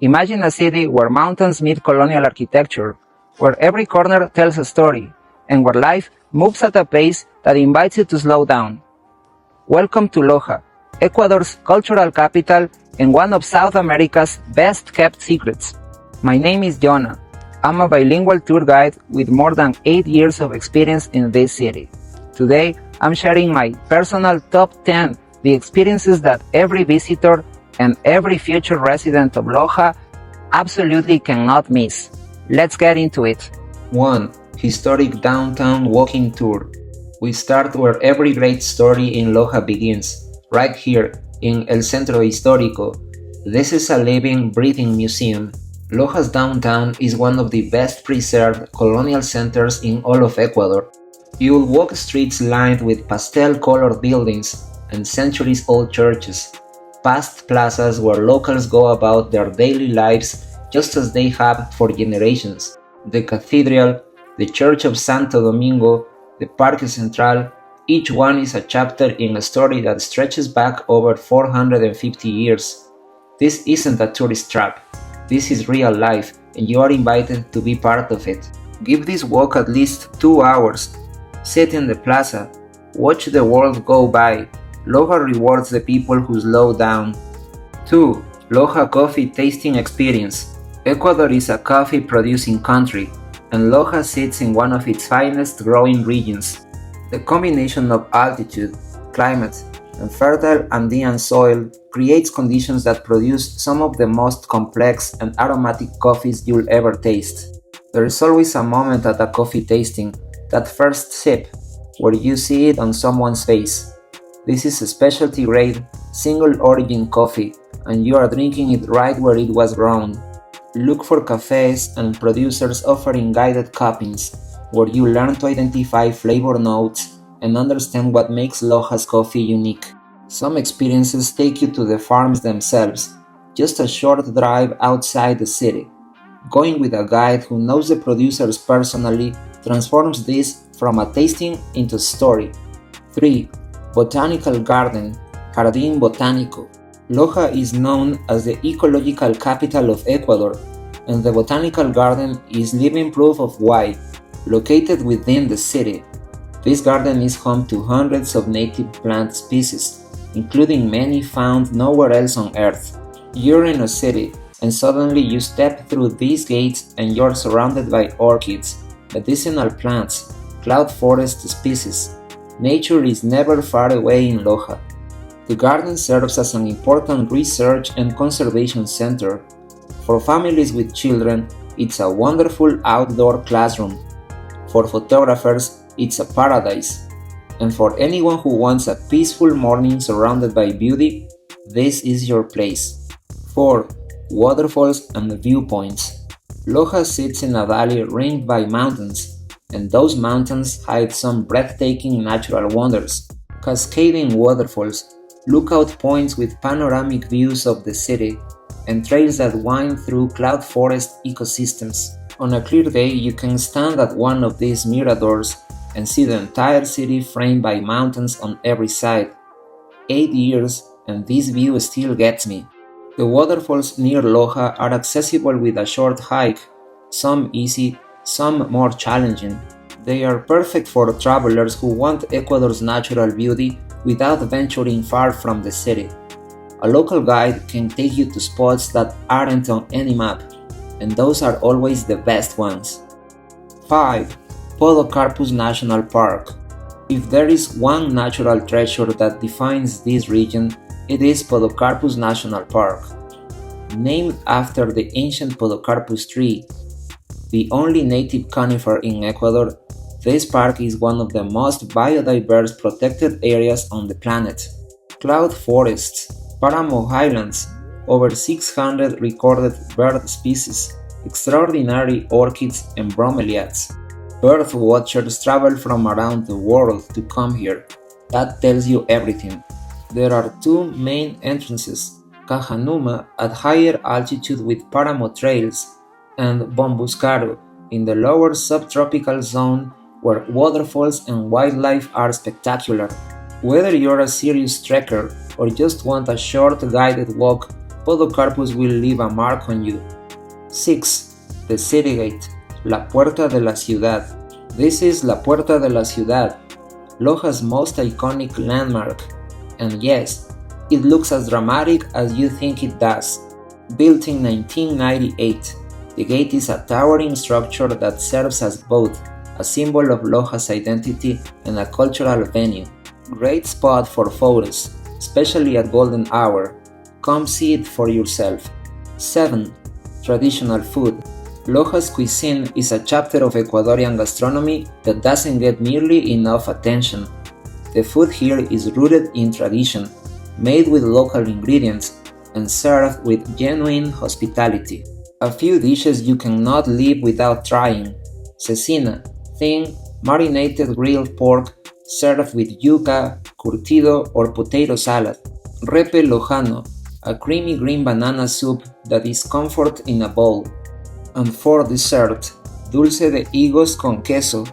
Imagine a city where mountains meet colonial architecture, where every corner tells a story, and where life moves at a pace that invites you to slow down. Welcome to Loja, Ecuador's cultural capital and one of South America's best-kept secrets. My name is Jonah. I'm a bilingual tour guide with more than 8 years of experience in this city. Today, I'm sharing my personal top 10, the experiences that every visitor and every future resident of Loja absolutely cannot miss. Let's get into it. 1. Historic Downtown Walking Tour. We start where every great story in Loja begins, right here in El Centro Histórico. This is a living, breathing museum. Loja's downtown is one of the best preserved colonial centers in all of Ecuador. You'll walk streets lined with pastel-colored buildings and centuries-old churches, past plazas where locals go about their daily lives just as they have for generations. The cathedral, the Church of Santo Domingo, the Parque Central, each one is a chapter in a story that stretches back over 450 years. This isn't a tourist trap. This is real life, and you are invited to be part of it. Give this walk at least 2 hours. Sit in the plaza. Watch the world go by. Loja rewards the people who slow down. 2. Loja Coffee Tasting Experience. Ecuador is a coffee-producing country, and Loja sits in one of its finest growing regions. The combination of altitude, climate, and fertile Andean soil creates conditions that produce some of the most complex and aromatic coffees you'll ever taste. There is always a moment at a coffee tasting, that first sip, where you see it on someone's face. This is a specialty grade, single origin coffee, and you are drinking it right where it was grown. Look for cafes and producers offering guided cuppings, where you learn to identify flavor notes and understand what makes Loja's coffee unique. Some experiences take you to the farms themselves, just a short drive outside the city. Going with a guide who knows the producers personally transforms this from a tasting into a story. 3. Botanical Garden, Jardín Botánico. Loja is known as the ecological capital of Ecuador, and the Botanical Garden is living proof of why. Located within the city, this garden is home to hundreds of native plant species, including many found nowhere else on Earth. You're in a city, and suddenly you step through these gates and you're surrounded by orchids, medicinal plants, cloud forest species. Nature is never far away in Loja. The garden serves as an important research and conservation center. For families with children, it's a wonderful outdoor classroom. For photographers, it's a paradise. And for anyone who wants a peaceful morning surrounded by beauty, this is your place. 4. Waterfalls and viewpoints. Loja sits in a valley ringed by mountains, and those mountains hide some breathtaking natural wonders. Cascading waterfalls, lookout points with panoramic views of the city, and trails that wind through cloud forest ecosystems. On a clear day, you can stand at one of these miradors and see the entire city framed by mountains on every side. 8 years, and this view still gets me. The waterfalls near Loja are accessible with a short hike, some easy, some more challenging. They are perfect for travelers who want Ecuador's natural beauty without venturing far from the city. A local guide can take you to spots that aren't on any map, and those are always the best ones. 5. Podocarpus National Park. If there is one natural treasure that defines this region, it is Podocarpus National Park. Named after the ancient Podocarpus tree, the only native conifer in Ecuador, this park is one of the most biodiverse protected areas on the planet. Cloud forests, Paramo highlands, over 600 recorded bird species, extraordinary orchids and bromeliads. Bird watchers travel from around the world to come here. That tells you everything. There are 2 main entrances, Cajanuma at higher altitude with Paramo trails, and Bombuscaro in the lower subtropical zone where waterfalls and wildlife are spectacular. Whether you're a serious trekker or just want a short guided walk, Podocarpus will leave a mark on you. 6. The City Gate, La Puerta de la Ciudad. This is La Puerta de la Ciudad, Loja's most iconic landmark, and yes, it looks as dramatic as you think it does. Built in 1998, the gate is a towering structure that serves as both a symbol of Loja's identity and a cultural venue. Great spot for photos, especially at golden hour. Come see it for yourself. 7. Traditional food. Loja's cuisine is a chapter of Ecuadorian gastronomy that doesn't get nearly enough attention. The food here is rooted in tradition, made with local ingredients, and served with genuine hospitality. A few dishes you cannot live without trying. Cecina, thin, marinated grilled pork served with yuca, curtido, or potato salad. Repe Lojano, a creamy green banana soup that is comfort in a bowl. And for dessert, dulce de higos con queso,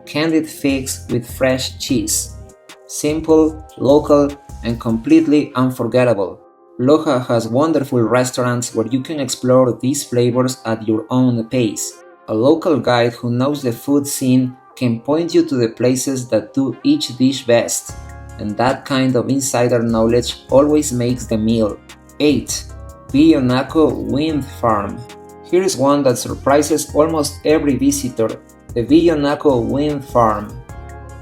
candied figs with fresh cheese. Simple, local, and completely unforgettable. Loja has wonderful restaurants where you can explore these flavors at your own pace. A local guide who knows the food scene can point you to the places that do each dish best, and that kind of insider knowledge always makes the meal. 8. Villonaco Wind Farm. Here is one that surprises almost every visitor, the Villonaco Wind Farm.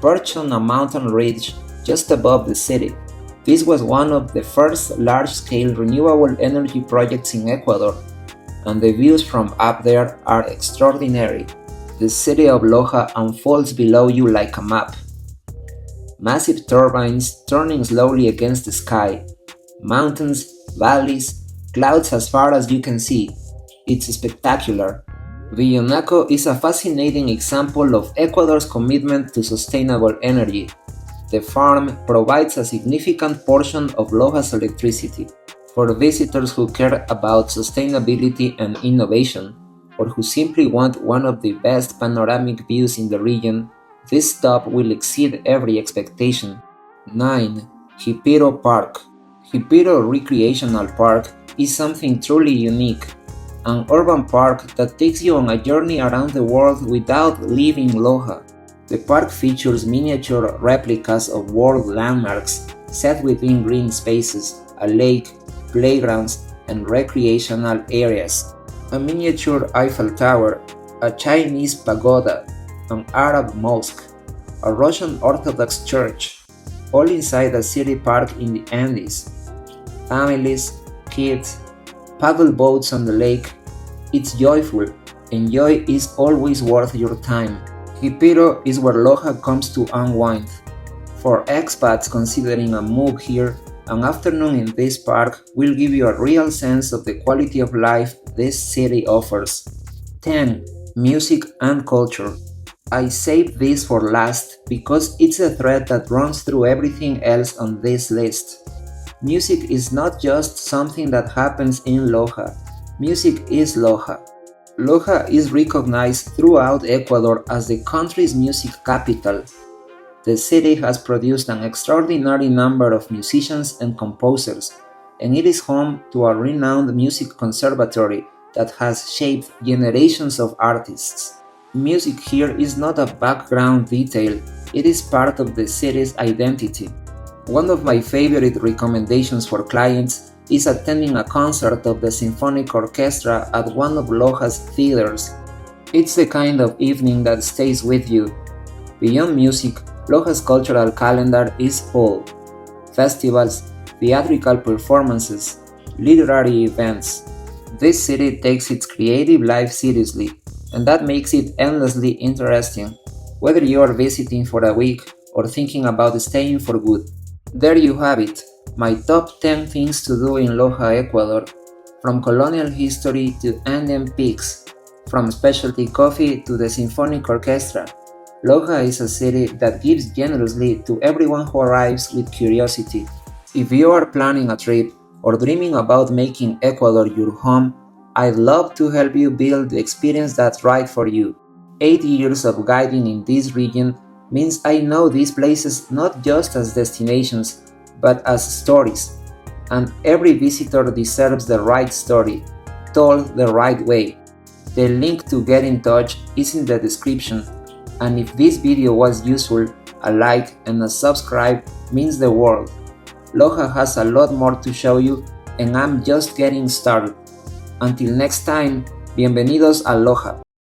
Perched on a mountain ridge just above the city, this was one of the first large-scale renewable energy projects in Ecuador, and the views from up there are extraordinary. The city of Loja unfolds below you like a map. Massive turbines turning slowly against the sky, mountains, valleys, clouds as far as you can see. It's spectacular. Villonaco is a fascinating example of Ecuador's commitment to sustainable energy. The farm provides a significant portion of Loja's electricity. For visitors who care about sustainability and innovation, or who simply want one of the best panoramic views in the region, this stop will exceed every expectation. 9. Jipiro Park. Jipiro Recreational Park is something truly unique. An urban park that takes you on a journey around the world without leaving Loja. The park features miniature replicas of world landmarks set within green spaces, a lake, playgrounds, and recreational areas. A miniature Eiffel Tower, a Chinese pagoda, an Arab mosque, a Russian Orthodox church, all inside a city park in the Andes. Families, kids, paddle boats on the lake. It's joyful, and joy is always worth your time. Jipiro is where Loja comes to unwind. For expats considering a move here, an afternoon in this park will give you a real sense of the quality of life this city offers. 10. Music and culture. I saved this for last because it's a thread that runs through everything else on this list. Music is not just something that happens in Loja. Music is Loja. Loja is recognized throughout Ecuador as the country's music capital. The city has produced an extraordinary number of musicians and composers, and it is home to a renowned music conservatory that has shaped generations of artists. Music here is not a background detail, it is part of the city's identity. One of my favorite recommendations for clients is attending a concert of the symphonic orchestra at one of Loja's theaters. It's the kind of evening that stays with you. Beyond music, Loja's cultural calendar is full. Festivals, theatrical performances, literary events. This city takes its creative life seriously, and that makes it endlessly interesting, whether you are visiting for a week or thinking about staying for good. There you have it, my top 10 things to do in Loja, Ecuador. From colonial history to Andean peaks, from specialty coffee to the symphonic orchestra. Loja is a city that gives generously to everyone who arrives with curiosity. If you are planning a trip or dreaming about making Ecuador your home, I'd love to help you build the experience that's right for you. 8 years of guiding in this region means I know these places not just as destinations, but as stories. and every visitor deserves the right story, told the right way. The link to get in touch is in the description, and if this video was useful, a like and a subscribe means the world. Loja has a lot more to show you, and I'm just getting started. Until next time, bienvenidos a Loja.